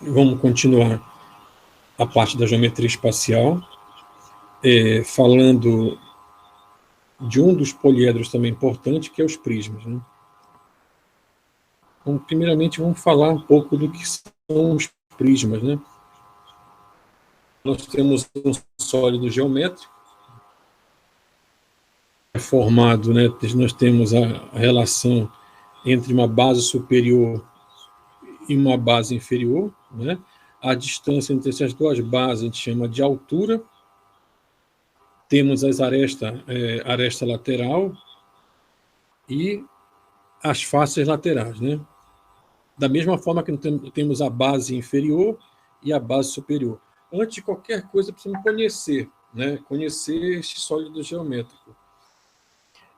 vamos continuar a parte da geometria espacial, falando de um dos poliedros também importante, que é os prismas, né? Então, primeiramente, vamos falar um pouco do que são os prismas, né? Nós temos um sólido geométrico, formado, né? Nós temos a relação entre uma base superior e uma base inferior, né? A distância entre essas duas bases a gente chama de altura. Temos as aresta lateral e as faces laterais, né? Da mesma forma que temos a base inferior e a base superior. Antes de qualquer coisa, precisamos conhecer, né? Conhecer este sólido geométrico.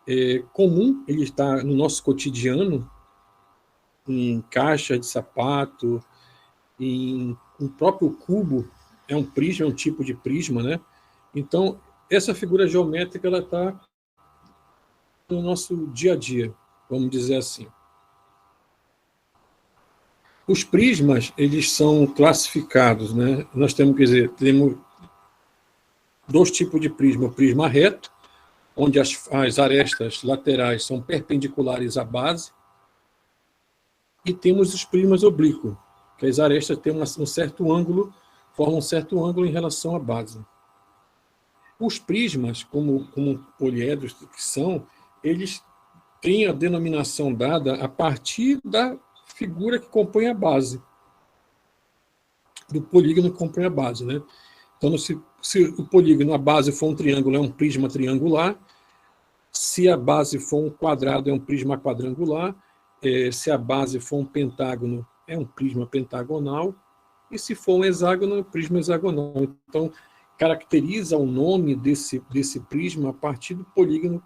É comum ele estar no nosso cotidiano, em caixa de sapato, em um próprio cubo, é um prisma, é um tipo de prisma, né? Então, essa figura geométrica ela está no nosso dia a dia, vamos dizer assim. Os prismas, eles são classificados, né? Nós temos, quer dizer, temos dois tipos de prisma. O prisma reto, onde as arestas laterais são perpendiculares à base, e temos os prismas oblíquos, que as arestas têm um certo ângulo, formam um certo ângulo em relação à base. Os prismas, como poliedros que são, eles têm a denominação dada a partir da figura que compõe a base, do polígono que compõe a base, né? Então, se o polígono, a base for um triângulo, é um prisma triangular. Se a base for um quadrado, é um prisma quadrangular. Se a base for um pentágono, é um prisma pentagonal. E se for um hexágono, é um prisma hexagonal. Então, caracteriza o nome desse prisma a partir do polígono.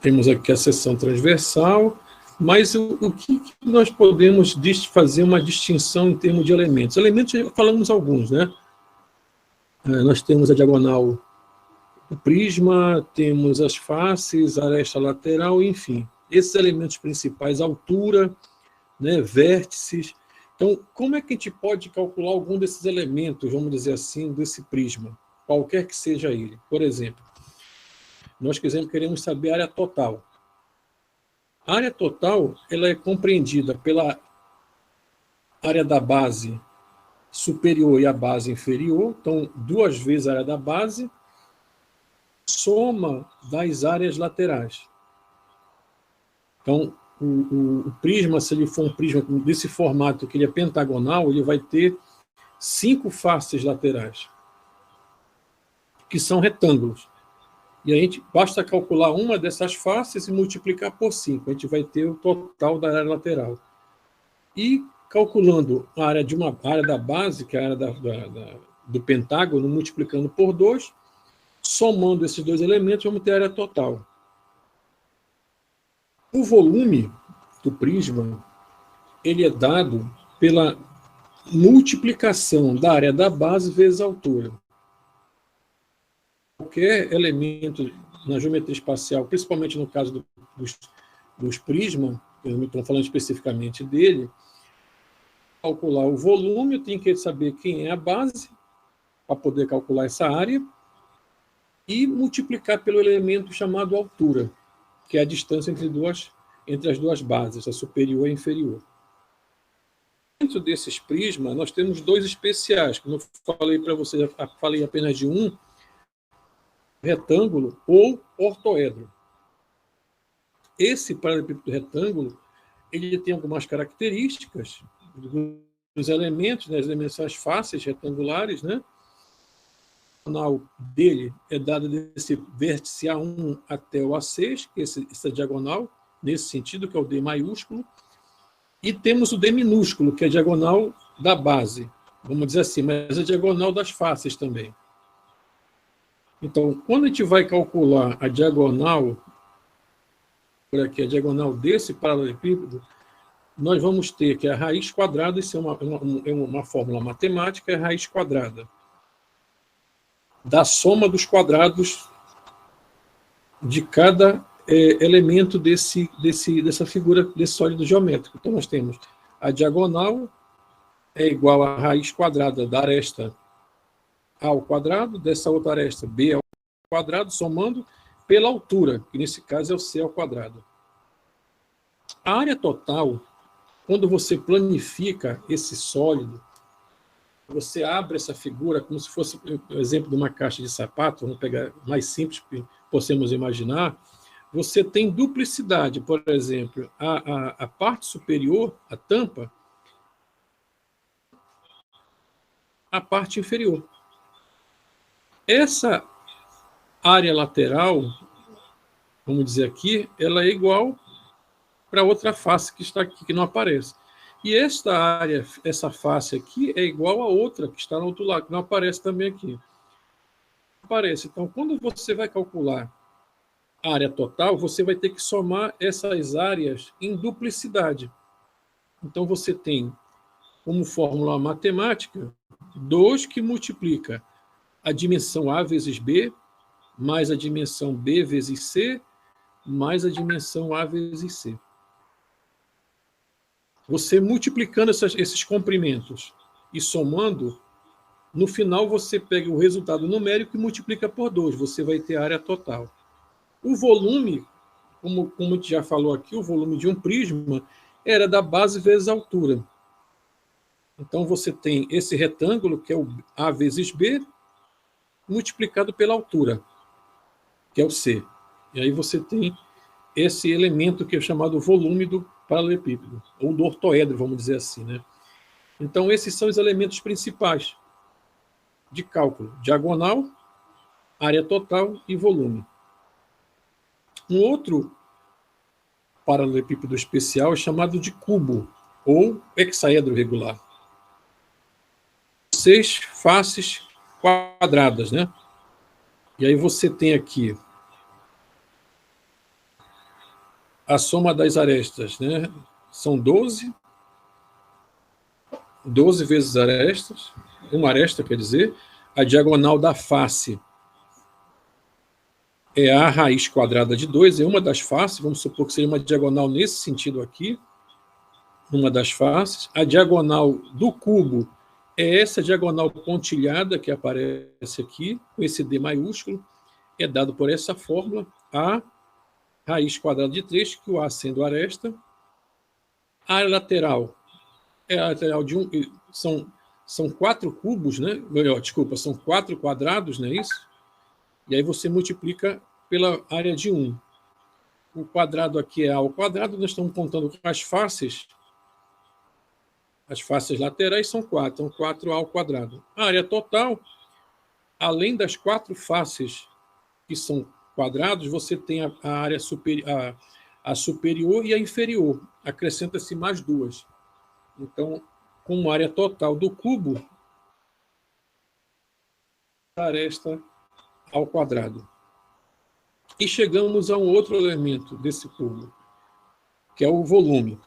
Temos aqui a seção transversal, mas o que nós podemos fazer uma distinção em termos de elementos? Elementos, falamos alguns, né? Nós temos a diagonal do prisma, temos as faces, a aresta lateral, enfim. Esses elementos principais, altura, né, vértices. Então, como é que a gente pode calcular algum desses elementos, vamos dizer assim, desse prisma? Qualquer que seja ele. Por exemplo, nós queremos saber a área total. A área total ela é compreendida pela área da base superior e a base inferior, então, 2 vezes a área da base, soma das áreas laterais. Então, o prisma, se ele for um prisma desse formato, que ele é pentagonal, ele vai ter 5 faces laterais, que são retângulos. E a gente basta calcular uma dessas faces e multiplicar por 5. A gente vai ter o total da área lateral. E calculando a área da base, que é a área do pentágono, multiplicando por 2, somando esses dois elementos, vamos ter a área total. O volume do prisma ele é dado pela multiplicação da área da base vezes a altura. Qualquer elemento na geometria espacial, principalmente no caso dos prismas, eu não estou falando especificamente dele, calcular o volume, eu tenho que saber quem é a base, para poder calcular essa área, e multiplicar pelo elemento chamado altura, que é a distância entre as duas bases, a superior e a inferior. Dentro desses prismas, nós temos 2 especiais, como eu falei para vocês, falei apenas de um, retângulo ou ortoedro. Esse paralelepípedo retângulo, ele tem algumas características dos elementos, né, as dimensões fáceis retangulares, né? A diagonal dele é dada desse vértice A1 até o A6, que é essa diagonal, nesse sentido, que é o D maiúsculo, e temos o D minúsculo, que é a diagonal da base, vamos dizer assim, mas a diagonal das faces também. Então, quando a gente vai calcular a diagonal, por aqui, a diagonal desse paralelepípedo, nós vamos ter que a raiz quadrada, isso é uma fórmula matemática, é a raiz quadrada da soma dos quadrados de cada elemento dessa figura, desse sólido geométrico. Então, nós temos a diagonal é igual à raiz quadrada da aresta A ao quadrado, dessa outra aresta B ao quadrado, somando pela altura, que nesse caso é o C ao quadrado. A área total, quando você planifica esse sólido, você abre essa figura como se fosse o exemplo de uma caixa de sapato, vamos pegar mais simples que possamos imaginar, você tem duplicidade, por exemplo, a parte superior, a tampa, a parte inferior. Essa área lateral, vamos dizer aqui, ela é igual para outra face que está aqui, que não aparece. E esta área, essa face aqui, é igual a outra que está no outro lado, que não aparece também aqui. Aparece. Então, quando você vai calcular a área total, você vai ter que somar essas áreas em duplicidade. Então, você tem, como fórmula matemática, 2 que multiplica a dimensão A vezes B, mais a dimensão B vezes C, mais a dimensão A vezes C. Você multiplicando esses comprimentos e somando, no final você pega o resultado numérico e multiplica por 2, você vai ter a área total. O volume, como a gente já falou aqui, o volume de um prisma era da base vezes a altura. Então você tem esse retângulo, que é o A vezes B, multiplicado pela altura, que é o C. E aí você tem esse elemento que é chamado volume do paralelepípedo, ou do ortoedro, vamos dizer assim, né? Então, esses são os elementos principais de cálculo: diagonal, área total e volume. Um outro paralelepípedo especial é chamado de cubo, ou hexaedro regular. 6 faces quadradas, né? E aí você tem aqui a soma das arestas, né? São 12 vezes arestas, uma aresta, quer dizer, a diagonal da face é a raiz quadrada de 2, é uma das faces, vamos supor que seja uma diagonal nesse sentido aqui, uma das faces. A diagonal do cubo é essa diagonal pontilhada que aparece aqui, com esse D maiúsculo, é dado por essa fórmula, A raiz quadrada de 3, que o A sendo aresta. A área lateral é a lateral de são 4 cubos, né? Desculpa, são 4 quadrados, não é isso? E aí você multiplica pela área de 1. O quadrado aqui é A ao quadrado, nós estamos contando com as faces laterais são 4, então 4A ao quadrado. A área total, além das 4 faces que são quadrados, você tem a área superior, a superior e a inferior. Acrescenta-se mais 2. Então, com a área total do cubo, aresta ao quadrado. E chegamos a um outro elemento desse cubo, que é o volume.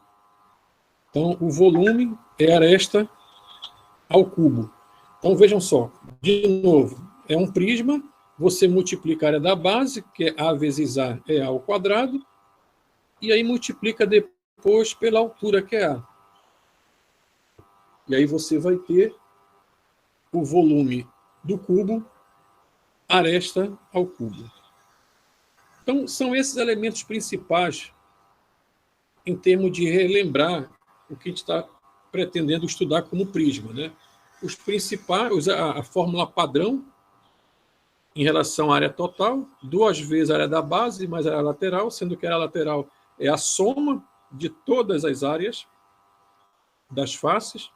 Então, o volume é aresta ao cubo. Então, vejam só, de novo, é um prisma, você multiplica a área da base, que é A vezes A é A ao quadrado, e aí multiplica depois pela altura, que é A. E aí você vai ter o volume do cubo aresta ao cubo. Então, são esses elementos principais em termos de relembrar o que a gente está pretendendo estudar como prisma, né? Os principais, a fórmula padrão em relação à área total, 2 vezes a área da base mais a área lateral, sendo que a área lateral é a soma de todas as áreas das faces,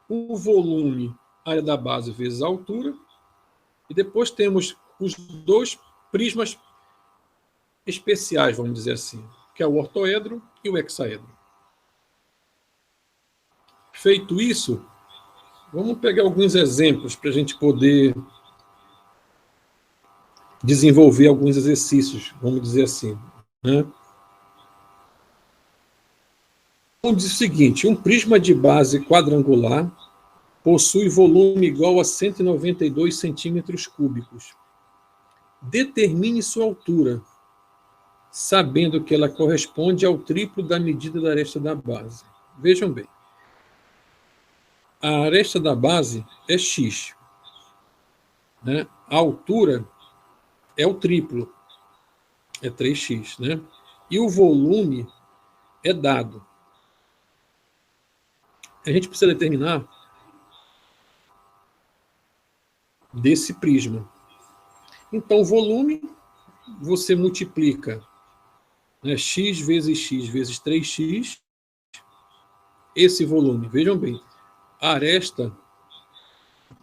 o volume, área da base vezes a altura, e depois temos os 2 prismas especiais, vamos dizer assim, que é o ortoedro e o hexaedro. Feito isso, vamos pegar alguns exemplos para a gente poder desenvolver alguns exercícios, vamos dizer assim, né? Vamos dizer o seguinte: um prisma de base quadrangular possui volume igual a 192 centímetros cúbicos. Determine sua altura. sabendo que ela corresponde ao triplo da medida da aresta da base. Vejam bem. A aresta da base é x, né? A altura é o triplo, é 3x, né? E o volume é dado. A gente precisa determinar desse prisma. Então, o volume, você multiplica, né, x vezes 3x, esse volume. Vejam bem, a aresta,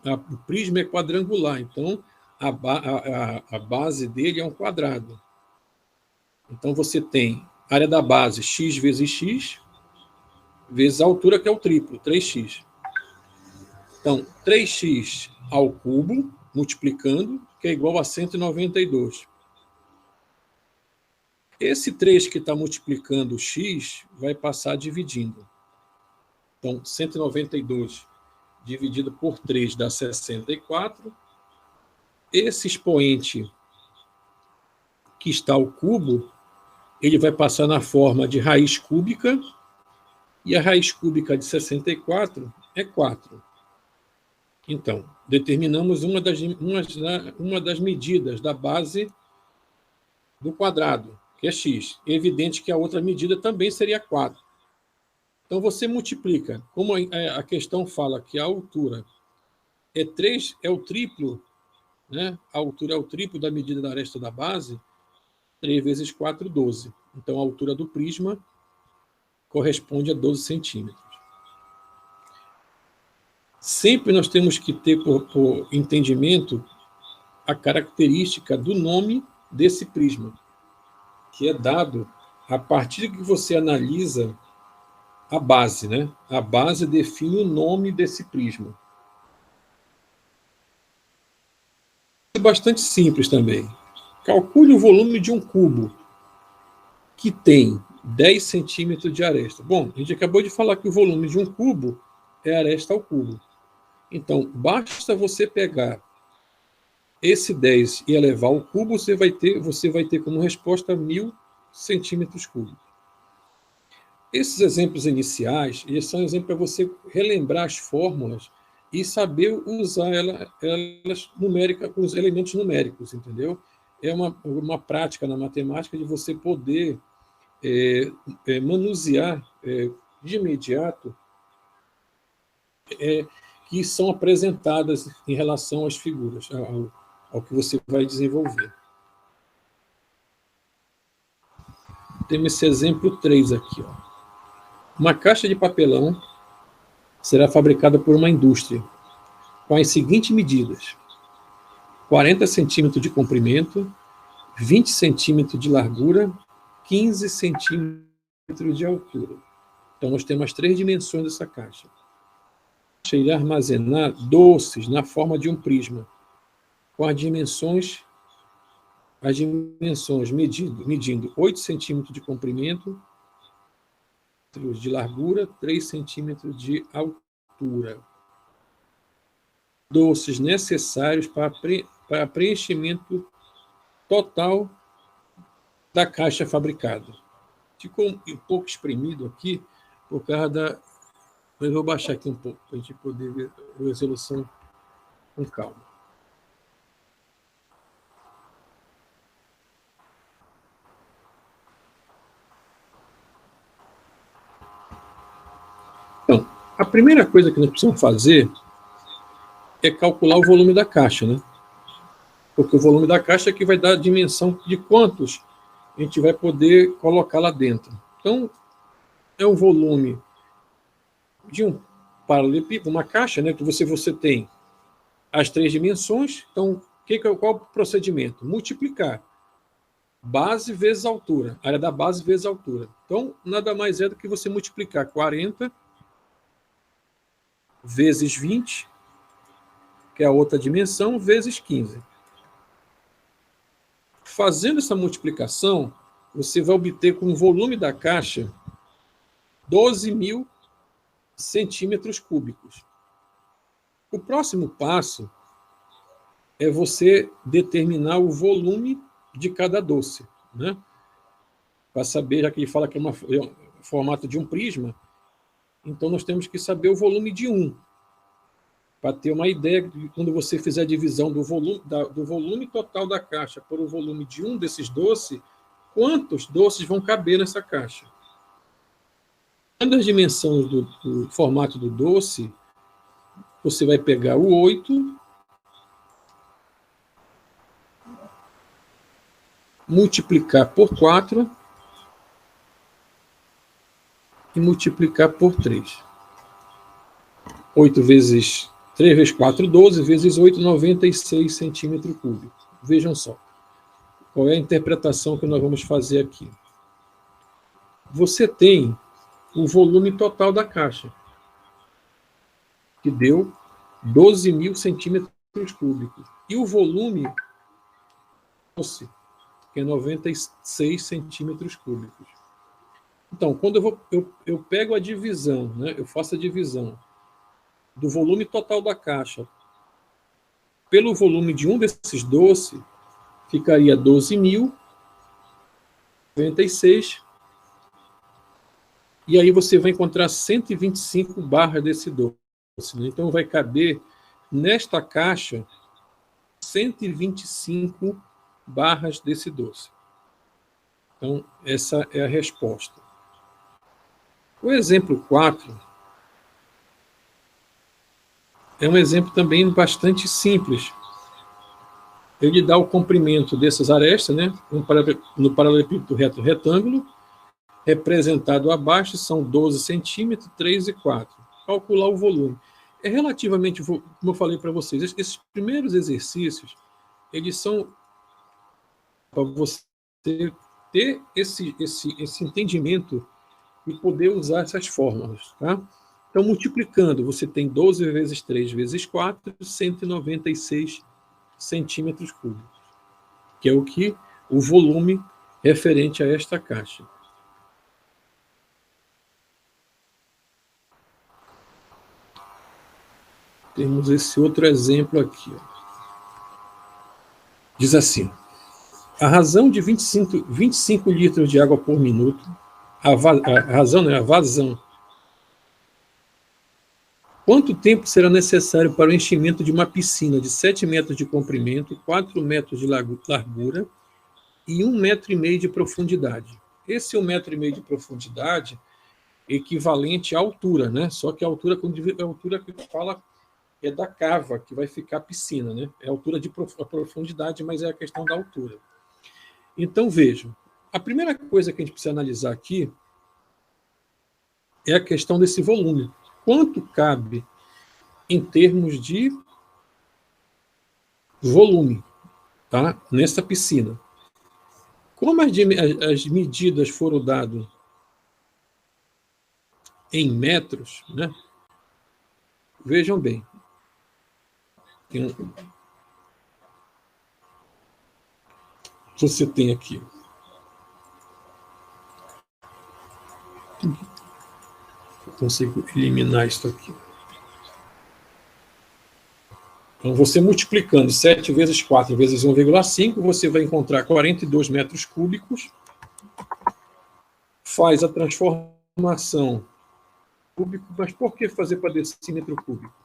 o prisma é quadrangular, então a base dele é um quadrado. Então, você tem a área da base x vezes a altura, que é o triplo, 3x. Então, 3x ao cubo, multiplicando, que é igual a 192. Esse 3 que está multiplicando o x vai passar dividindo. Então, 192 dividido por 3 dá 64. Esse expoente que está ao cubo, ele vai passar na forma de raiz cúbica, e a raiz cúbica de 64 é 4. Então, determinamos uma das medidas da base do quadrado, que é x. É evidente que a outra medida também seria 4. Então, você multiplica. Como a questão fala que a altura é 3, é o triplo, né? A altura é o triplo da medida da aresta da base, 3 vezes 4, 12. Então, a altura do prisma corresponde a 12 centímetros. Sempre nós temos que ter por entendimento a característica do nome desse prisma, que é dado a partir que você analisa a base, né? A base define o nome desse prisma. É bastante simples também. Calcule o volume de um cubo que tem 10 centímetros de aresta. Bom, a gente acabou de falar que o volume de um cubo é aresta ao cubo. Então, basta você pegar esse 10 e elevar ao cubo, você vai ter como resposta 1000 centímetros cúbicos. Esses exemplos iniciais, eles são exemplos para você relembrar as fórmulas e saber usar elas numéricas, com os elementos numéricos, entendeu? É uma prática na matemática de você poder manusear de imediato que são apresentadas em relação às figuras, ao que você vai desenvolver. Temos esse exemplo 3 aqui. Ó. Uma caixa de papelão será fabricada por uma indústria com as seguintes medidas: 40 centímetros de comprimento, 20 centímetros de largura, 15 centímetros de altura. Então, nós temos as 3 dimensões dessa caixa. A caixa irá armazenar doces na forma de um prisma, com as dimensões medindo 8 centímetros de comprimento, de largura, 3 centímetros de altura. Doces necessários para preenchimento total da caixa fabricada. Ficou um pouco espremido aqui, por causa da... Mas vou baixar aqui um pouco, para a gente poder ver a resolução com calma. Então, a primeira coisa que nós precisamos fazer é calcular o volume da caixa, né? Porque o volume da caixa é que vai dar a dimensão de quantos a gente vai poder colocar lá dentro. Então, é um volume de um paralelepípedo, uma caixa, né, que você tem as 3 dimensões. Então, qual é o procedimento? Multiplicar base vezes altura, área da base vezes altura. Então, nada mais é do que você multiplicar 40 vezes 20, que é a outra dimensão, vezes 15. Fazendo essa multiplicação, você vai obter com o volume da caixa 12.000 centímetros cúbicos. O próximo passo é você determinar o volume de cada doce, né? para saber, já que ele fala que é um formato de um prisma, então nós temos que saber o volume de um, para ter uma ideia de quando você fizer a divisão do volume total da caixa por o volume de um desses doces, quantos doces vão caber nessa caixa. Quando as dimensões do formato do doce, você vai pegar o 8, multiplicar por 4 e multiplicar por 3. 8 vezes 3 vezes 4, 12, vezes 8, 96 centímetros cúbicos. Vejam só. Qual é a interpretação que nós vamos fazer aqui? Você tem o volume total da caixa, que deu 12.000 centímetros cúbicos. E o volume doce, que é 96 centímetros cúbicos. Então, quando eu pego a divisão, né, eu faço a divisão do volume total da caixa pelo volume de um desses doces, ficaria 12.096. E aí você vai encontrar 125 barras desse doce. Né? Então vai caber nesta caixa 125 barras desse doce. Então, essa é a resposta. O exemplo 4 é um exemplo também bastante simples. Ele dá o comprimento dessas arestas, né? No paralelepípedo reto retângulo, representado abaixo são 12 centímetros, 3 e 4. Calcular o volume. É relativamente, como eu falei para vocês, esses primeiros exercícios, eles são para você ter esse entendimento e poder usar essas fórmulas. Tá? Então, multiplicando, você tem 12 vezes 3 vezes 4, 196 centímetros cúbicos, que é o volume referente a esta caixa. Temos esse outro exemplo aqui. Ó. Diz assim, a razão de 25 litros de água por minuto, a vazão. Quanto tempo será necessário para o enchimento de uma piscina de 7 metros de comprimento, 4 metros de largura e 1,5 metro de profundidade? Esse 1,5 metro de profundidade é equivalente à altura, né? Só que a altura que fala é da cava, que vai ficar a piscina, né? É a altura a profundidade, mas é a questão da altura. Então, vejam, a primeira coisa que a gente precisa analisar aqui é a questão desse volume. Quanto cabe em termos de volume, tá? Nessa piscina? Como as medidas foram dadas em metros, né? Vejam bem. Você tem aqui. Eu consigo eliminar isso aqui. Então, você multiplicando 7 vezes 4 vezes 1,5, você vai encontrar 42 metros cúbicos. Faz a transformação cúbico, mas por que fazer para decímetro cúbico?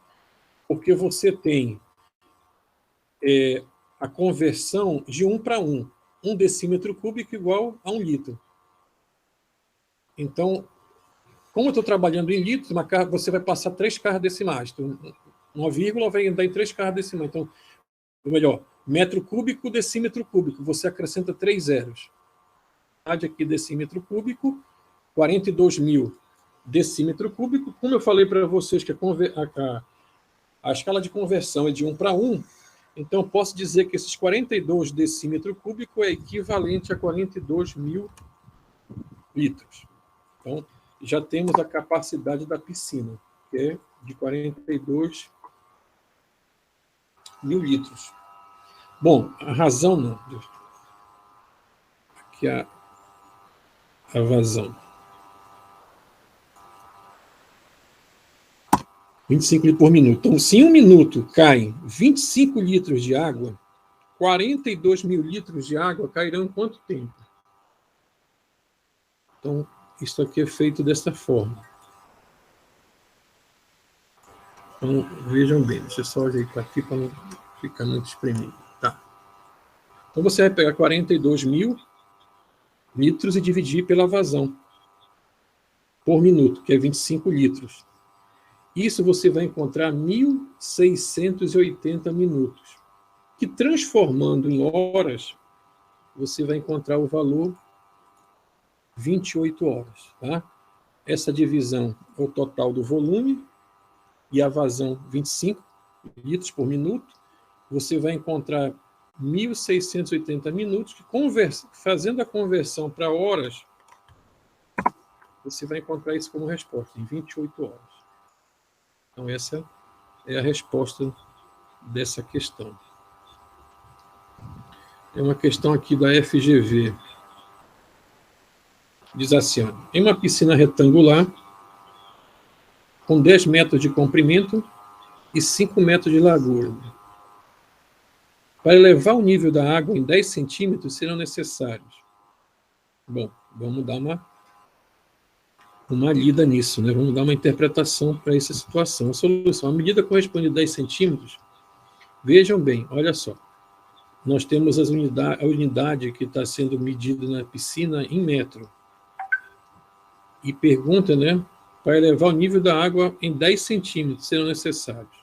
Porque você tem a conversão de 1 para 1. 1 decímetro cúbico igual a 1 litro. Então, como eu estou trabalhando em litros, você vai passar 3 cargas decimais. Então, uma vírgula vai andar em 3 cargas decimais. Então, ou melhor, metro cúbico, decímetro cúbico. Você acrescenta 3 zeros. Aqui, decímetro cúbico, 42.000 decímetro cúbico. Como eu falei para vocês que a escala de conversão é de 1 para 1, então eu posso dizer que esses 42 decímetro cúbico é equivalente a 42.000 litros. Então, já temos a capacidade da piscina, que é de 42.000 litros. Bom, a razão não. Aqui a vazão. 25 litros por minuto. Então, se em 1 minuto caem 25 litros de água, 42.000 litros de água cairão em quanto tempo? Então, isso aqui é feito dessa forma. Então, vejam bem, deixa eu só ajeitar aqui para não ficar muito espremido. Tá. Então, você vai pegar 42.000 litros e dividir pela vazão por minuto, que é 25 litros. Isso você vai encontrar 1.680 minutos, que transformando em horas, você vai encontrar o valor 28 horas. Tá? Essa divisão é o total do volume e a vazão 25 litros por minuto. Você vai encontrar 1.680 minutos, que fazendo a conversão para horas, você vai encontrar isso como resposta, em 28 horas. Então, essa é a resposta dessa questão. Tem uma questão aqui da FGV. Diz assim, ó, em uma piscina retangular, com 10 metros de comprimento e 5 metros de largura. Para elevar o nível da água em 10 centímetros, serão necessários. Bom, vamos dar uma lida nisso, né? Vamos dar uma interpretação para essa situação. A solução, a medida corresponde a 10 centímetros. Vejam bem, olha só. Nós temos a unidade que está sendo medida na piscina em metro. E pergunta, né? Para elevar o nível da água em 10 centímetros, serão necessários.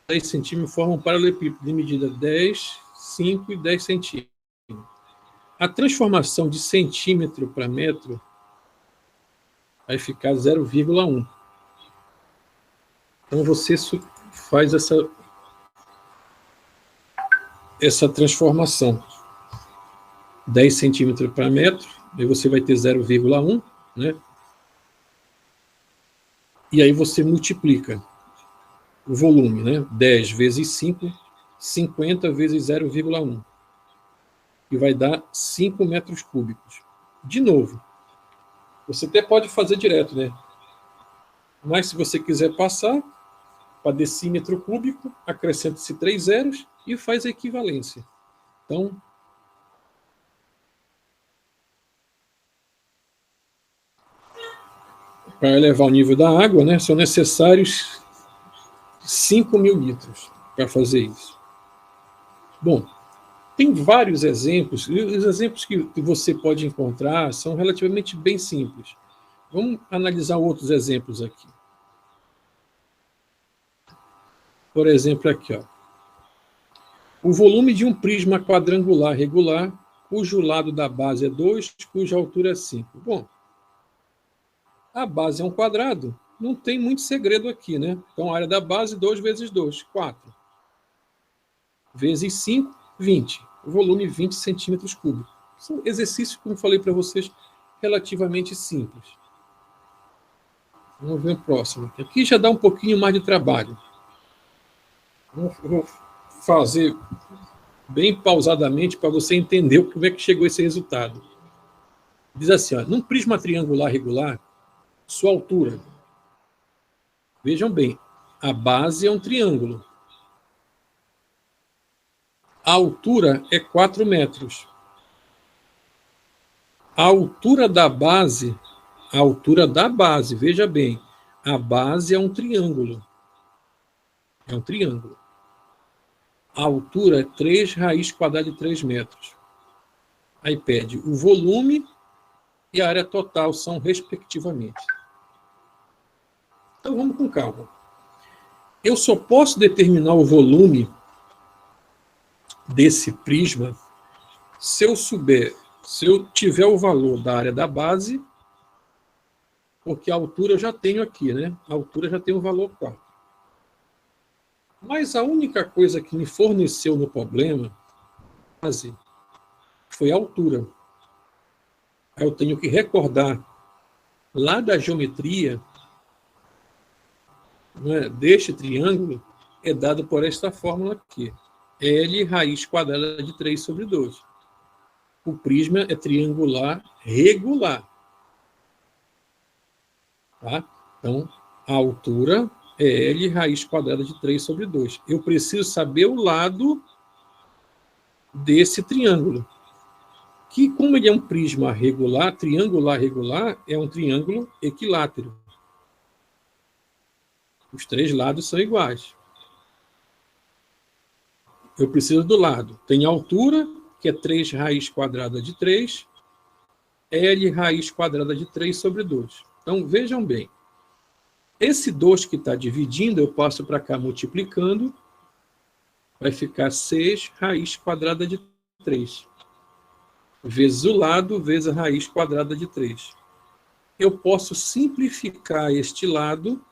10 centímetros formam um paralelepípedo de medida 10, 5 e 10 centímetros. A transformação de centímetro para metro vai ficar 0,1. Então, você faz essa transformação. 10 centímetros para metro, aí você vai ter 0,1, né? E aí você multiplica o volume, né? 10 vezes 5, 50 vezes 0,1. E vai dar 5 metros cúbicos. De novo, você até pode fazer direto, né? Mas se você quiser passar para decímetro cúbico, acrescenta-se 3 zeros e faz a equivalência. Então, para elevar o nível da água, né, são necessários 5.000 litros para fazer isso. Bom, tem vários exemplos, e os exemplos que você pode encontrar são relativamente bem simples. Vamos analisar outros exemplos aqui. Por exemplo, aqui, ó. O volume de um prisma quadrangular regular, cujo lado da base é 2, cuja altura é 5. Bom, a base é um quadrado, não tem muito segredo aqui, né? Então, a área da base, 2 vezes 2, 4. Vezes 5, 20. O volume, 20 centímetros cúbicos. São exercícios, como falei para vocês, relativamente simples. Vamos ver o próximo. Aqui já dá um pouquinho mais de trabalho. Vou fazer bem pausadamente para você entender como é que chegou esse resultado. Diz assim, ó, num prisma triangular regular, sua altura. Vejam bem, a base é um triângulo. A altura é 4 metros. A altura da base, veja bem, a base é um triângulo. É um triângulo. A altura é 3 raiz quadrada de 3 metros. Aí pede o volume e a área total são respectivamente. Então vamos com calma. Eu só posso determinar o volume desse prisma se eu tiver o valor da área da base, porque a altura eu já tenho aqui, né? A altura já tem o valor 4. Mas a única coisa que me forneceu no problema foi a altura. Aí eu tenho que recordar lá da geometria, né, deste triângulo, é dado por esta fórmula aqui. L raiz quadrada de 3 sobre 2. O prisma é triangular regular. Tá? Então, a altura é L raiz quadrada de 3 sobre 2. Eu preciso saber o lado desse triângulo. que, como ele é um prisma regular, triangular regular, é um triângulo equilátero. Os três lados são iguais. Eu preciso do lado. Tem a altura, que é 3 raiz quadrada de 3, L raiz quadrada de 3 sobre 2. Então, vejam bem. Esse 2 que está dividindo, eu passo para cá multiplicando, vai ficar 6 raiz quadrada de 3. Vezes o lado, vezes a raiz quadrada de 3. Eu posso simplificar este lado,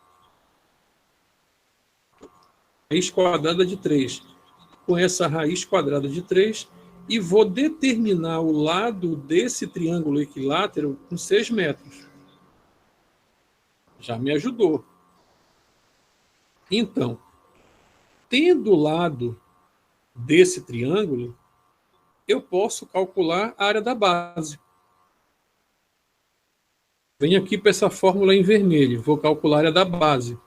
raiz quadrada de 3, com essa raiz quadrada de 3, e vou determinar o lado desse triângulo equilátero com 6 metros. Já me ajudou. Então, tendo o lado desse triângulo, eu posso calcular a área da base. Venho aqui para essa fórmula em vermelho, vou calcular a área da base.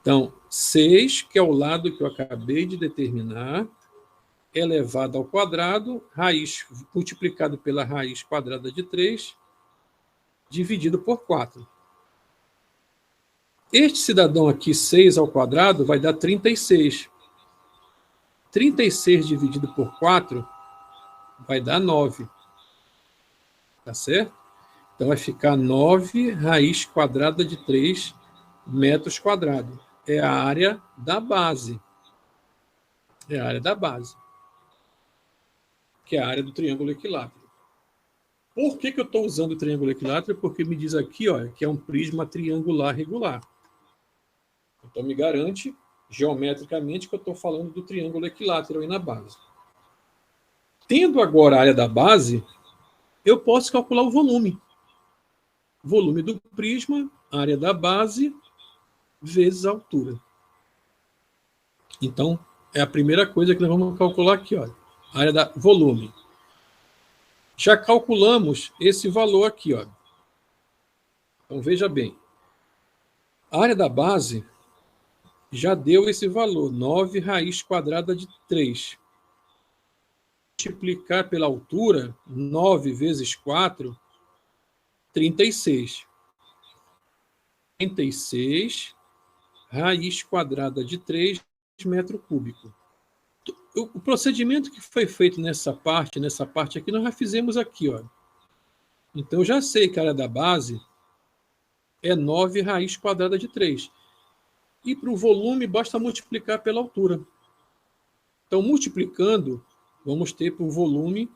Então, 6, que é o lado que eu acabei de determinar, elevado ao quadrado, raiz multiplicado pela raiz quadrada de 3, dividido por 4. Este cidadão aqui, 6 ao quadrado, vai dar 36. 36 dividido por 4 vai dar 9. Tá certo? Então, vai ficar 9 raiz quadrada de 3 metros quadrados. É a área da base. É a área da base. Que é a área do triângulo equilátero. Por que eu estou usando o triângulo equilátero? Porque me diz aqui, ó, que é um prisma triangular regular. Então, me garante, geometricamente, que eu estou falando do triângulo equilátero aí na base. Tendo agora a área da base, eu posso calcular o volume. Volume do prisma, área da base, vezes a altura. Então, é a primeira coisa que nós vamos calcular aqui, ó, a área da volume. Já calculamos esse valor aqui, ó. Então, veja bem. A área da base já deu esse valor, 9 raiz quadrada de 3. Multiplicar pela altura, 9 vezes 4, 36. 36 raiz quadrada de 3 metro cúbico. O procedimento que foi feito nessa parte aqui, nós já fizemos aqui, ó. Então, eu já sei que a área da base é 9 raiz quadrada de 3. E para o volume, basta multiplicar pela altura. Então, multiplicando, vamos ter para o volume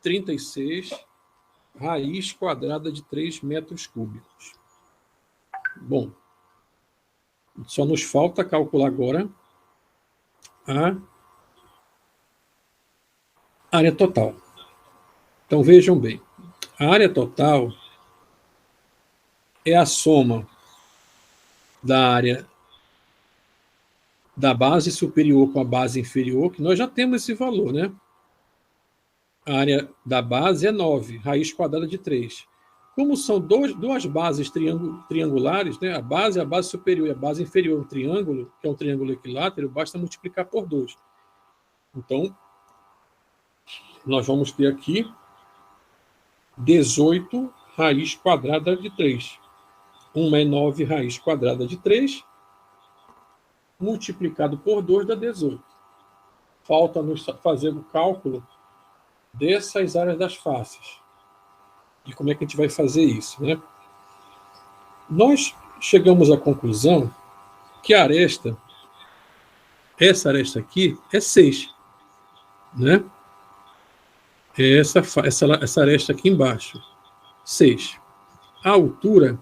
36 raiz quadrada de 3 metros cúbicos. Bom, só nos falta calcular agora a área total. Então, vejam bem. A área total é a soma da área da base superior com a base inferior, que nós já temos esse valor, né? A área da base é 9, raiz quadrada de 3. Como são duas bases triangulares, né? A base superior e a base inferior, um triângulo, que é um triângulo equilátero, basta multiplicar por 2. Então, nós vamos ter aqui 18 raiz quadrada de 3. 1 é 9 raiz quadrada de 3, multiplicado por 2 dá 18. Falta-nos fazer o cálculo dessas áreas das faces. E como é que a gente vai fazer isso, né? Nós chegamos à conclusão que a aresta, essa aresta aqui, é 6. Né? Essa aresta aqui embaixo, 6. A altura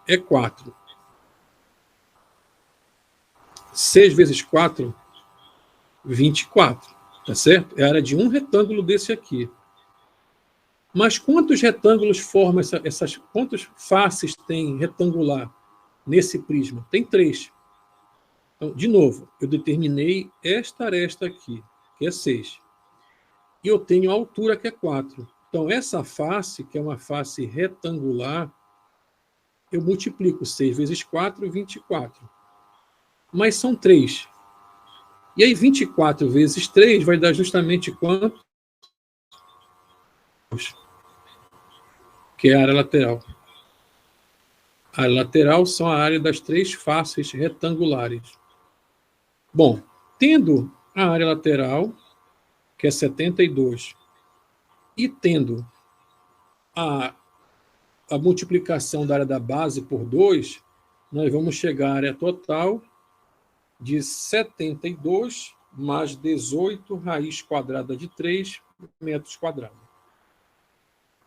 é 4. 6 vezes 4, 24. Tá certo? É a área de um retângulo desse aqui. Mas quantos retângulos formam quantas faces tem retangular nesse prisma? Tem 3. Então, de novo, eu determinei esta aresta aqui, que é 6. E eu tenho a altura, que é 4. Então, essa face, que é uma face retangular, eu multiplico 6 vezes 4, 24. Mas são 3. E aí, 24 vezes 3 vai dar justamente quanto? que é a área lateral. A área lateral são a área das três faces retangulares. Bom, tendo a área lateral, que é 72, e tendo a multiplicação da área da base por 2, nós vamos chegar à área total de 72 mais 18 raiz quadrada de 3 metros quadrados.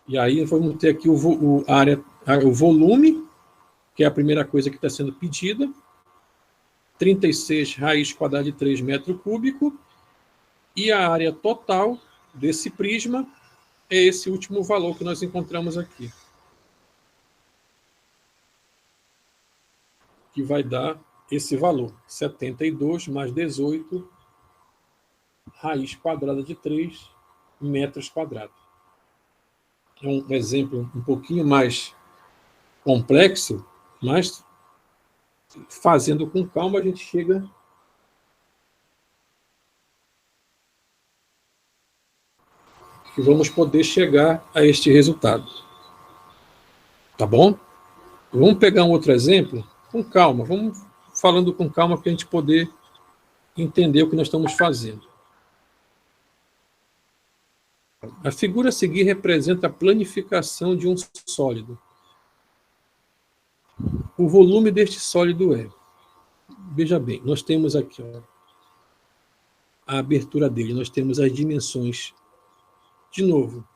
E aí vamos ter aqui o volume, que é a primeira coisa que está sendo pedida, 36 raiz quadrada de 3 metros cúbicos, e a área total desse prisma é esse último valor que nós encontramos aqui, que vai dar esse valor, 72 mais 18 raiz quadrada de 3 metros quadrados. É um exemplo um pouquinho mais complexo, mas fazendo com calma a gente chega e vamos poder chegar a este resultado. Tá bom? Vamos pegar um outro exemplo com calma, vamos falando com calma para a gente poder entender o que nós estamos fazendo. A figura a seguir representa a planificação de um sólido. O volume deste sólido é... Veja bem, nós temos aqui a abertura dele, nós temos as dimensões. De novo,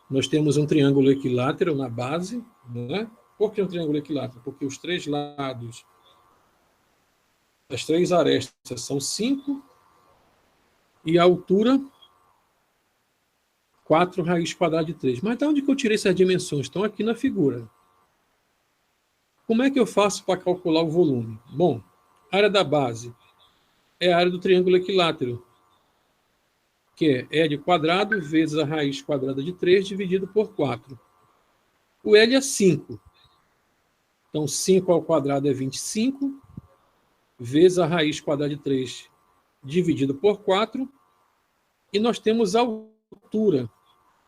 nós temos um triângulo equilátero na base. Né? Por que um triângulo equilátero? Porque os três lados, as três arestas são 5 e a altura 4 raiz quadrada de 3. Mas de onde que eu tirei essas dimensões? Estão aqui na figura. Como é que eu faço para calcular o volume? Bom, a área da base é a área do triângulo equilátero, que é L quadrado vezes a raiz quadrada de 3 dividido por 4. O L é 5. Então, 5 ao quadrado é 25, vezes a raiz quadrada de 3 dividido por 4. E nós temos a altura,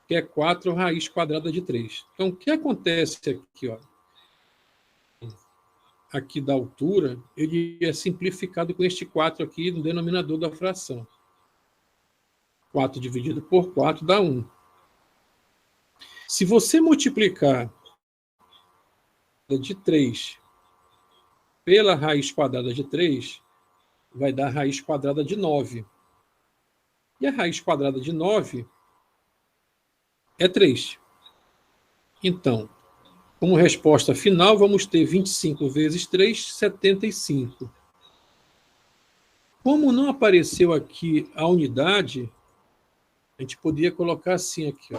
que é 4 raiz quadrada de 3. Então, o que acontece aqui? Aqui da altura, ele é simplificado com este 4 aqui no denominador da fração. 4 dividido por 4 dá 1. Se você multiplicar de 3 pela raiz quadrada de 3, vai dar a raiz quadrada de 9. E a raiz quadrada de 9 é 3. Então, como resposta final, vamos ter 25 vezes 3, 75. Como não apareceu aqui a unidade, a gente poderia colocar assim aqui,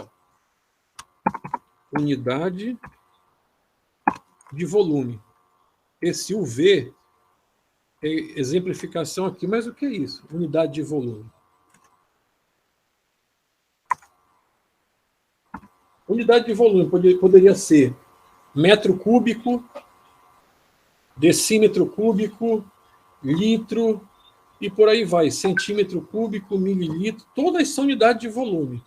unidade de volume. Esse UV é exemplificação aqui, mas o que é isso? Unidade de volume. Unidade de volume poderia ser metro cúbico, decímetro cúbico, litro, e por aí vai, centímetro cúbico, mililitro, todas são unidades de volume.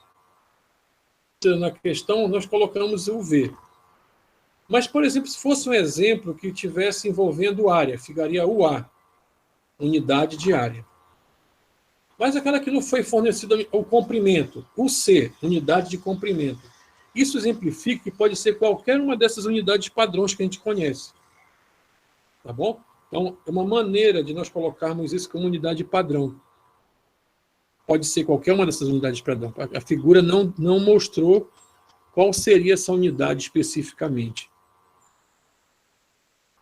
Na questão, nós colocamos o V. Mas, por exemplo, se fosse um exemplo que estivesse envolvendo área, ficaria UA, unidade de área. Mas aquela que não foi fornecida o comprimento, UC, unidade de comprimento. Isso exemplifica que pode ser qualquer uma dessas unidades padrões que a gente conhece. Tá bom? Então, é uma maneira de nós colocarmos isso como unidade padrão. Pode ser qualquer uma dessas unidades padrão. A figura não mostrou qual seria essa unidade especificamente.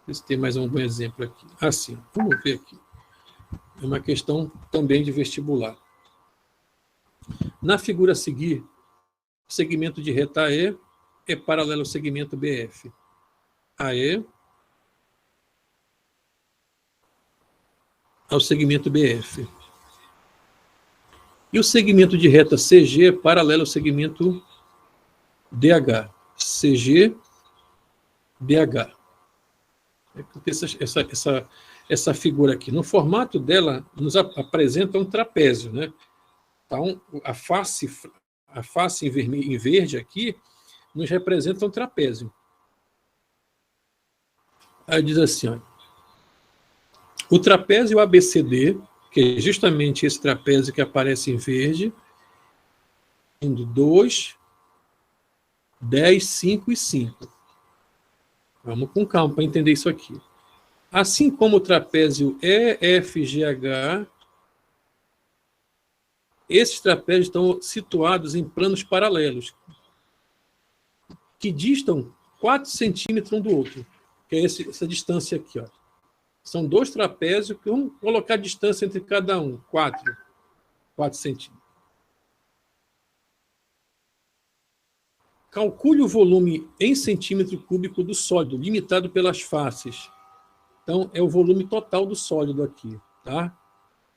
Deixa eu ter mais um bom exemplo aqui. Assim, vamos ver aqui. É uma questão também de vestibular. Na figura a seguir, o segmento de reta AE é paralelo ao segmento BF. AE ao segmento BF. E o segmento de reta CG é paralelo ao segmento DH. CG, DH. Essa figura aqui. No formato dela, nos apresenta um trapézio, né? Então, a face em verde aqui, nos representa um trapézio. Aí diz assim, ó, o trapézio ABCD, que é justamente esse trapézio que aparece em verde, indo 2, 10, 5 e 5. Vamos com calma para entender isso aqui. Assim como o trapézio EFGH, esses trapézios estão situados em planos paralelos, que distam 4 centímetros um do outro, que é essa distância aqui. Ó. São 2 trapézios, que vamos colocar a distância entre cada um, 4 centímetros. Calcule o volume em centímetro cúbico do sólido, limitado pelas faces. Então, é o volume total do sólido aqui, tá?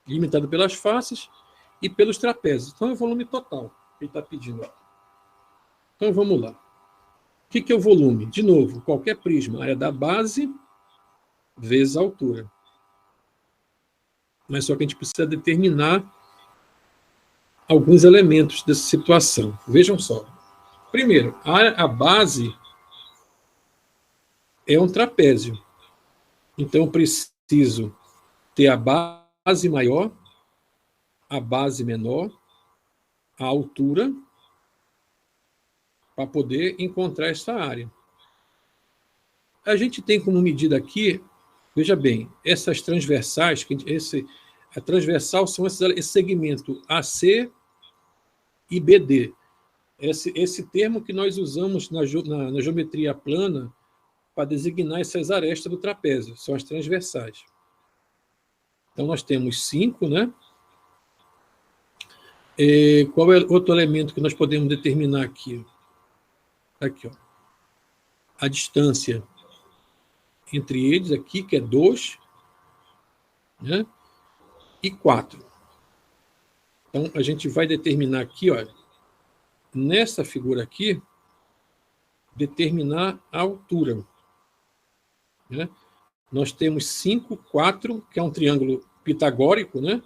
Limitado pelas faces e pelos trapézios. Então, é o volume total que ele está pedindo. Ó. Então, vamos lá. O que é o volume? De novo, qualquer prisma, área da base vezes a altura. Mas só que a gente precisa determinar alguns elementos dessa situação. Vejam só. Primeiro, a base é um trapézio. Então, eu preciso ter a base maior, a base menor, a altura, para poder encontrar essa área. A gente tem como medida aqui, veja bem, essas transversais, a transversal são esse segmento AC e BD. Esse termo que nós usamos na geometria plana para designar essas arestas do trapézio, são as transversais. Então, nós temos 5, né? Qual é outro elemento que nós podemos determinar aqui? Aqui, ó. A distância entre eles aqui, que é 2, né? E 4. Então, a gente vai determinar aqui, olha, nessa figura aqui, determinar a altura. Né? Nós temos 5, 4, que é um triângulo pitagórico, né?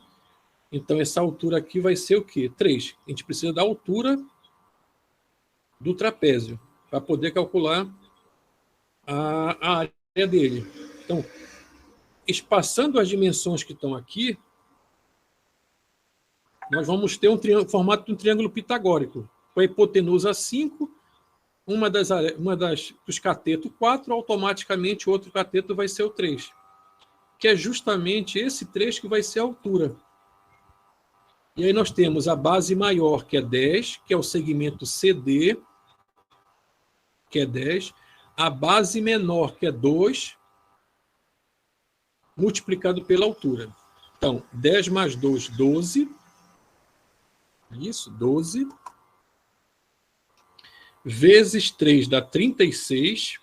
Então, essa altura aqui vai ser o quê? 3. A gente precisa da altura do trapézio para poder calcular a área dele. Então, espaçando as dimensões que estão aqui, nós vamos ter um formato de um triângulo pitagórico, com a hipotenusa 5, dos catetos 4, automaticamente o outro cateto vai ser o 3, que é justamente esse 3 que vai ser a altura. E aí nós temos a base maior, que é 10, que é o segmento CD, que é 10, a base menor, que é 2, multiplicado pela altura. Então, 10 mais 2, 12. Isso, 12. Vezes 3 dá 36.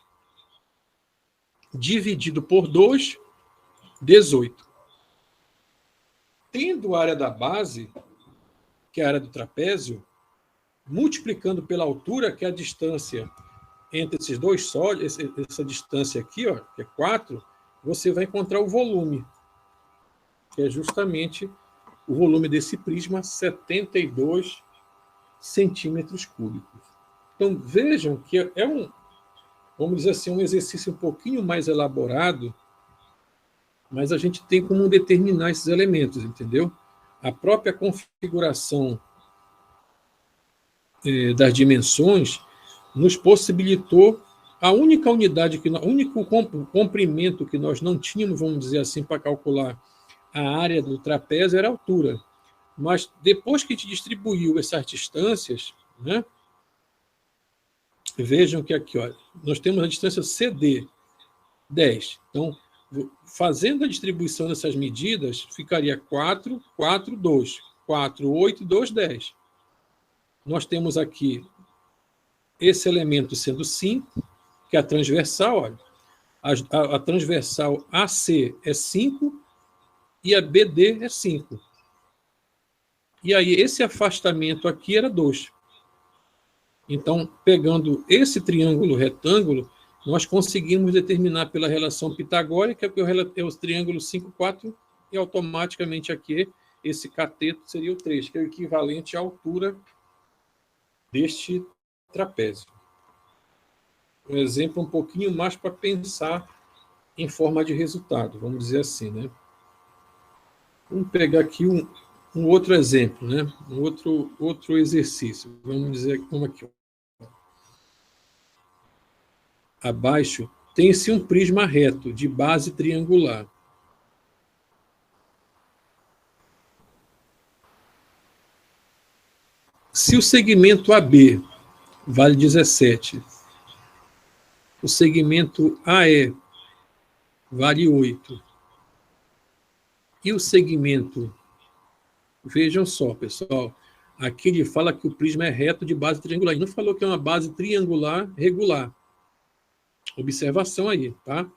Dividido por 2, 18. Tendo a área da base, que é a área do trapézio, multiplicando pela altura, que é a distância entre esses dois sólidos, essa distância aqui, ó, que é 4, você vai encontrar o volume, que é justamente o volume desse prisma, 72 centímetros cúbicos. Então, vejam que é vamos dizer assim, um exercício um pouquinho mais elaborado, mas a gente tem como determinar esses elementos, entendeu? A própria configuração das dimensões nos possibilitou a única unidade, o único comprimento que nós não tínhamos, vamos dizer assim, para calcular a área do trapézio era a altura. Mas depois que a gente distribuiu essas distâncias, né, vejam que aqui, ó, nós temos a distância CD, 10. Então, fazendo a distribuição dessas medidas, ficaria 4, 4, 2. 4, 8 e 2, 10. Nós temos aqui esse elemento sendo 5, que é a transversal, olha. A transversal AC é 5 e a BD é 5. E aí, esse afastamento aqui era 2. Então, pegando esse triângulo retângulo, nós conseguimos determinar pela relação pitagórica que é o triângulo 5, 4, e automaticamente aqui esse cateto seria o 3, que é o equivalente à altura deste trapézio. Um exemplo um pouquinho mais para pensar em forma de resultado, vamos dizer assim, né? Vamos pegar aqui um outro exemplo, né? Um outro exercício. Vamos dizer como aqui. Abaixo tem-se um prisma reto de base triangular. Se o segmento AB vale 17, o segmento AE vale 8, e o segmento, vejam só, pessoal, aqui ele fala que o prisma é reto de base triangular, ele não falou que é uma base triangular regular. Observação aí, tá?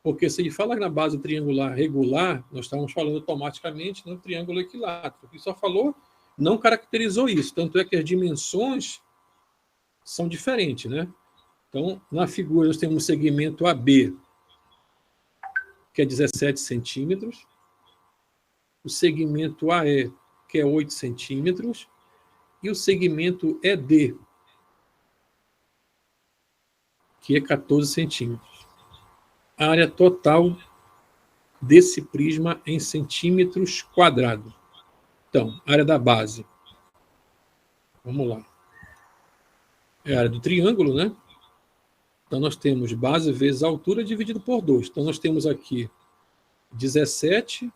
Porque se ele fala na base triangular regular, nós estamos falando automaticamente no triângulo equilátero. Ele só falou, não caracterizou isso, tanto é que as dimensões são diferentes, né? Então, na figura, nós temos o segmento AB, que é 17 centímetros, o segmento AE, que é 8 centímetros, e o segmento ED, que é 14 centímetros. A área total desse prisma em centímetros quadrados. Então, área da base. Vamos lá. É a área do triângulo, né? Então, nós temos base vezes altura dividido por 2. Então, nós temos aqui 17,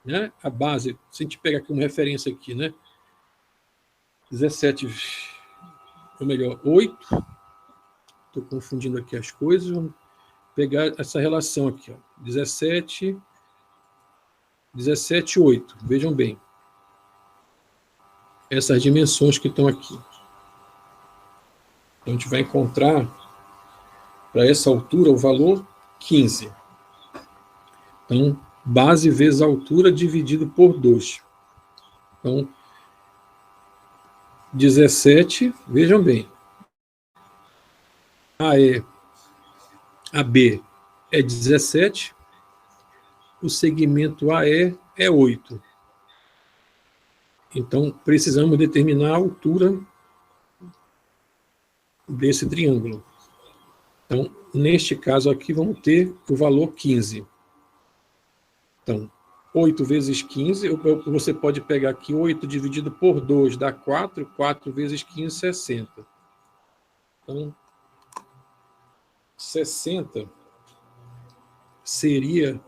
né? A base, se a gente pegar aqui uma referência aqui, né? 17, ou melhor, 8. Estou confundindo aqui as coisas. Vamos pegar essa relação aqui, ó. 17, 8. Vejam bem. Essas dimensões que estão aqui. Então, a gente vai encontrar, para essa altura, o valor 15. Então, base vezes altura dividido por 2. Então, 17, vejam bem. AB é 17, o segmento AE é 8. Então, precisamos determinar a altura desse triângulo. Então, neste caso aqui, vamos ter o valor 15. Então, 8 vezes 15, você pode pegar aqui 8 dividido por 2, dá 4, 4 vezes 15, 60. Então, 60 seria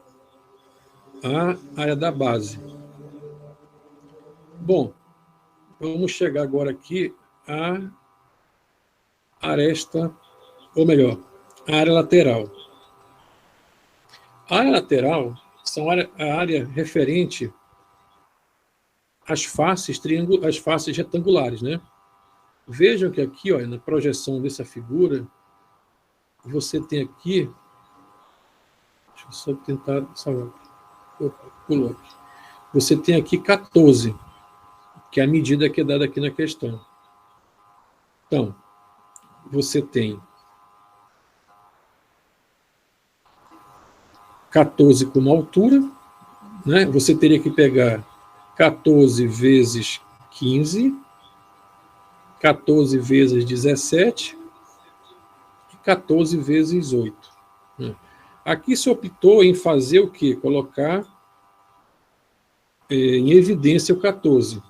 a área da base. Bom, vamos chegar agora aqui à aresta, ou melhor, a área lateral. A área lateral são a área referente às faces retangulares, né? Vejam que aqui, ó, na projeção dessa figura, você tem aqui, deixa eu só tentar salvar, pulou aqui. Você tem aqui 14, que é a medida que é dada aqui na questão. Então, você tem 14 como altura, né? Você teria que pegar 14 vezes 15, 14 vezes 17 e 14 vezes 8. Aqui se optou em fazer o quê? Colocar em evidência o 14.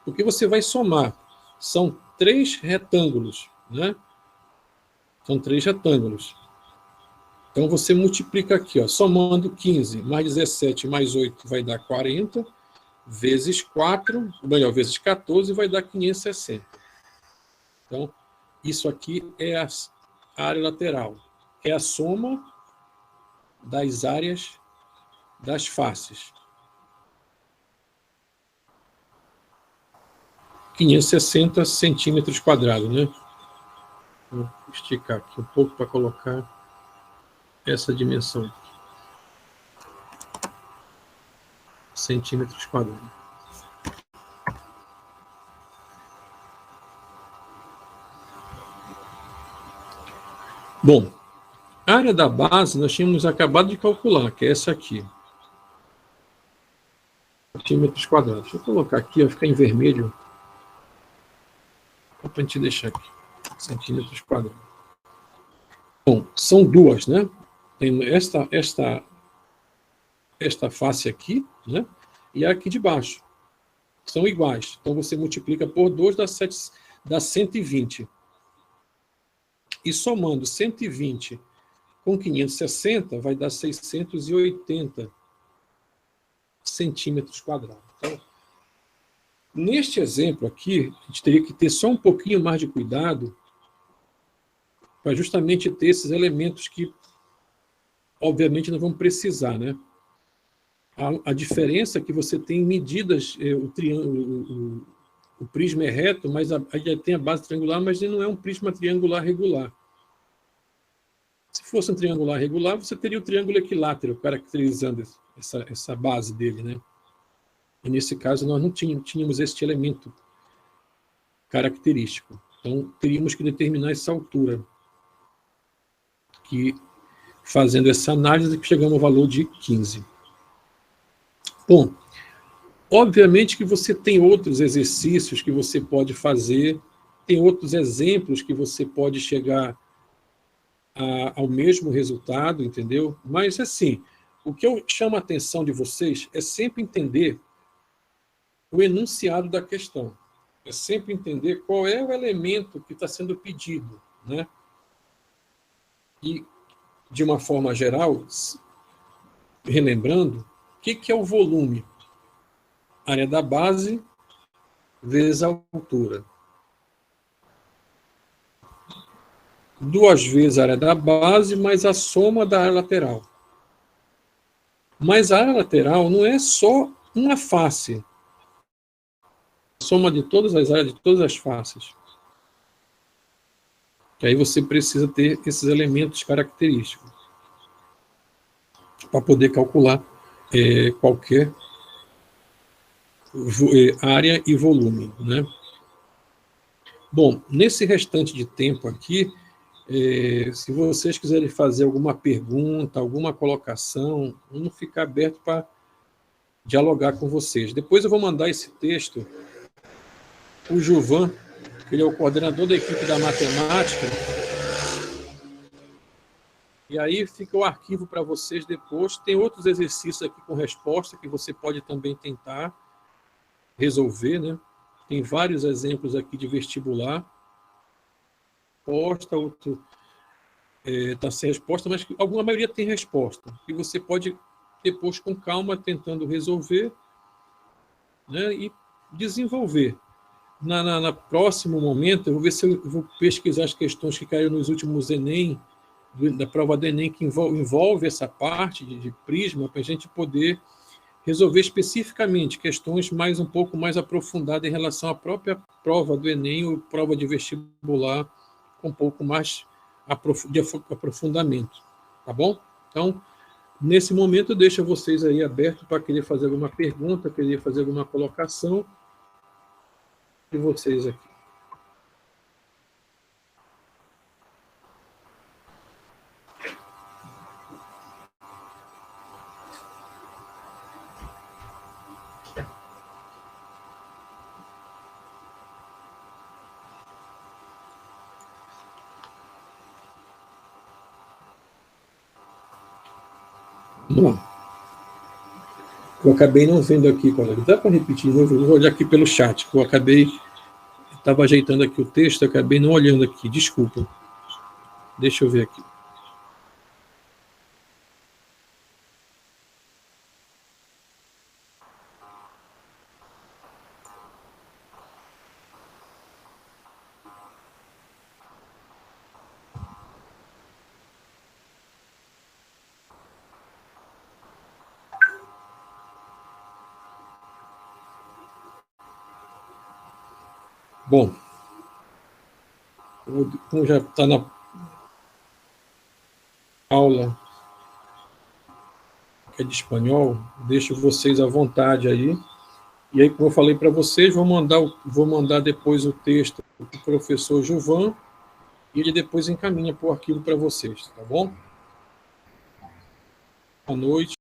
Porque você vai somar. São 3 retângulos, né? São 3 retângulos. Então, você multiplica aqui, ó, somando 15 mais 17 mais 8 vai dar 40, vezes 4, ou melhor, vezes 14 vai dar 560. Então, isso aqui é a área lateral. É a soma das áreas das faces. 560 centímetros quadrados, né? Vou esticar aqui um pouco para colocar essa dimensão. Centímetros quadrados. Bom, a área da base nós tínhamos acabado de calcular, que é essa aqui. Centímetros quadrados. Deixa eu colocar aqui, vai ficar em vermelho. para a gente deixar aqui, centímetros quadrados. Bom, são duas, né? Tem esta face aqui, né? E a aqui de baixo. São iguais. Então, você multiplica por 2, dá 120. E somando 120 com 560, vai dar 680 centímetros quadrados. Então, neste exemplo aqui, a gente teria que ter só um pouquinho mais de cuidado para justamente ter esses elementos que, obviamente, nós vamos precisar, né? A diferença é que você tem medidas, o prisma é reto, mas aí tem a base triangular, mas ele não é um prisma triangular regular. Se fosse um triangular regular, você teria o triângulo equilátero, caracterizando essa base dele, né? E nesse caso, nós não tínhamos este elemento característico. Então, teríamos que determinar essa altura, que, fazendo essa análise, chegamos ao valor de 15. Bom, obviamente que você tem outros exercícios que você pode fazer, tem outros exemplos que você pode chegar ao mesmo resultado, entendeu? Mas, assim, o que eu chamo a atenção de vocês é sempre entender o enunciado da questão. É sempre entender qual é o elemento que está sendo pedido, né? E, de uma forma geral, relembrando, o que é o volume? Área da base vezes a altura. 2 vezes a área da base mais a soma da área lateral. Mas a área lateral não é só uma face. A soma de todas as áreas, de todas as faces. Que aí você precisa ter esses elementos característicos para poder calcular qualquer área e volume, né? Bom, nesse restante de tempo aqui, se vocês quiserem fazer alguma pergunta, alguma colocação, vamos ficar aberto para dialogar com vocês. Depois eu vou mandar esse texto para o Gilvan, que ele é o coordenador da equipe da matemática, e aí fica o arquivo para vocês depois. Tem outros exercícios aqui com resposta que você pode também tentar resolver, né? Tem vários exemplos aqui de vestibular. Outro está sem resposta, mas alguma maioria tem resposta. E você pode, depois, com calma, tentando resolver, né, e desenvolver. Na próximo momento, eu vou ver se eu vou pesquisar as questões que caíram nos últimos Enem, da prova do Enem, que envolve essa parte de prisma, para a gente poder resolver especificamente questões um pouco mais aprofundadas em relação à própria prova do Enem ou prova de vestibular, com um pouco mais de aprofundamento, tá bom? Então, nesse momento, eu deixo vocês aí abertos para querer fazer alguma pergunta, querer fazer alguma colocação de vocês aqui. Vamos lá. Eu acabei não vendo aqui, colega. Dá para repetir de novo? Eu vou olhar aqui pelo chat, que eu estava ajeitando aqui o texto, acabei não olhando aqui. Desculpa. Deixa eu ver aqui. Bom, como já está na aula que é de espanhol, deixo vocês à vontade aí. E aí, como eu falei para vocês, vou mandar depois o texto para o professor Gilvan e ele depois encaminha para o arquivo para vocês, tá bom? Boa noite.